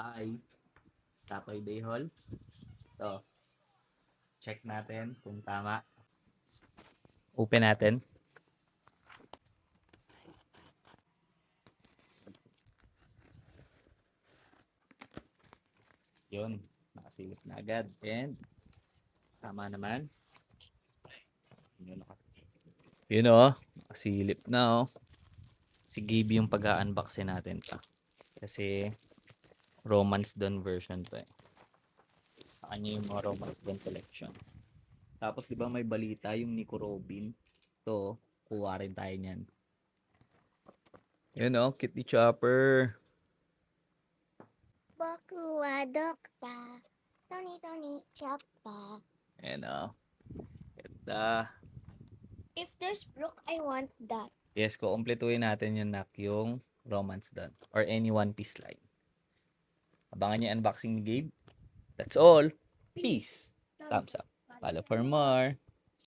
Hi, Sakoy Day Hall. So, check natin kung tama. Open natin. Yun, nakasilip na agad. And, tama naman. Yun o, nakasilip na o. Si Gabe yung pag-unboxin natin pa. Kasi, Romance Dawn version to eh. Sa kanya yung mga Romance Dawn collection. Tapos, di ba may balita yung Nico Robin? To, kuha rin tayo niyan. Yun o, Kitty Chopper. Boku wa dokta. Tony choppa. Ayan o. Ganda. If there's Brook, I want that. Yes, kukumpletuhin natin yung nak yung Romance Dawn or any One Piece line. Abangan niyo unboxing ni Gabe. That's all. Peace. Thumbs up. Follow for more.